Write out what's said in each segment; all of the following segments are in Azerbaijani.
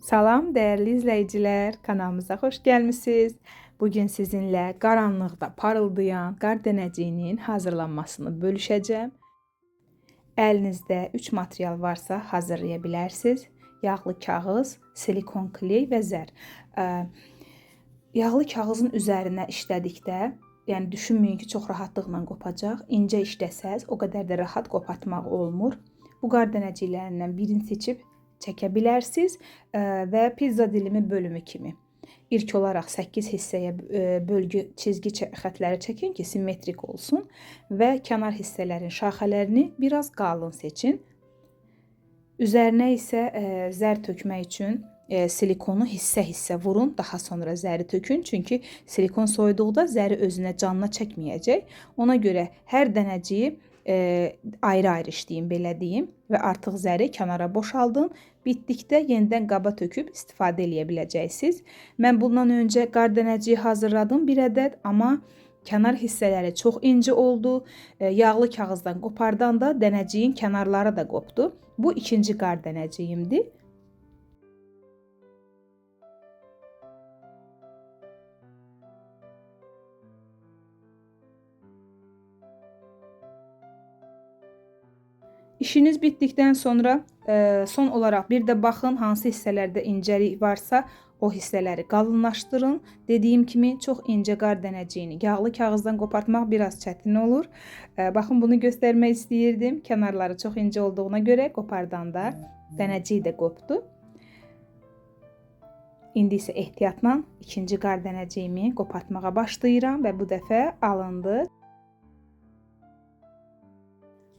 Salam değerli izleyiciler, kanalımıza hoş gəlmisiniz. Bugün sizinlə qaranlıqda parıldayan qar dənəciyinin hazırlanmasını bölüşəcəm. Əlinizdə 3 material varsa hazırlaya bilərsiniz. Yağlı kağız, silikon kley və zər. Yağlı kağızın üzərinə işlədikdə, yəni düşünməyin ki, çox rahatlıqla qopacaq. İncə işləsəz, o qədər də rahat qopartmaq olmur. Bu qar dənəciklərindən birini seçib çəkə bilərsiniz və pizza dilimi bölümü kimi. İlk olaraq 8 hissəyə bölgü çizgi xətləri çəkin ki, simmetrik olsun və kənar hissələrin şaxələrini biraz qalın seçin. Üzərinə isə zər tökmək üçün silikonu hissə-hissə vurun, daha sonra zəri tökün. Çünki silikon soyuduqda zəri özünə canına çəkməyəcək. Ona görə hər dənəciyi ayrı-ayrı işləyin, belə deyim və artıq zəri kənara boşaldın. Bitdikdə yenidən qaba töküb istifadə edə biləcəksiniz. Mən bundan öncə qar dənəciyi hazırladım bir ədəd, amma kənar hissələri çox incə oldu. Yağlı kağızdan qopardanda dənəciyin kənarları da qopdu. Bu ikinci qar dənəciyimdir. İşiniz bitdikdən sonra son olaraq bir də baxın hansı hissələrdə incəlik varsa o hissələri qalınlaşdırın. Dediyim kimi çox incə qar dənəciyini yağlı kağızdan qopartmaq biraz çətin olur. Baxın bunu göstərmək istəyirdim. Kənarları çox incə olduğuna görə qopardanda dənəcik də qopdu. İndi isə ehtiyatla ikinci qar dənəciyimi qopartmağa başlayıram və bu dəfə alındı.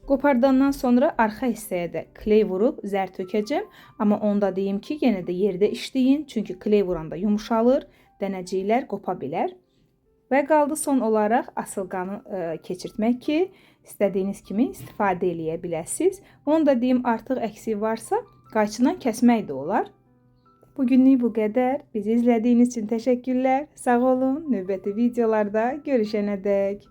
Qopardandan sonra arxa hissəyə də kley vurub zər tökəcəm. Amma onda deyim ki, yenə də yerdə işləyin. Çünki kley vuranda yumuşalır, dənəciklər qopa bilər. Və qaldı son olaraq asılqanı keçirtmək ki, istədiyiniz kimi istifadə edə biləsiniz. Onu da deyim, artıq əksiyi varsa qayçından kəsmək də olar. Bugünlük bu qədər. Bizi izlədiyiniz üçün təşəkkürlər. Sağ olun. Növbəti videolarda görüşənədək.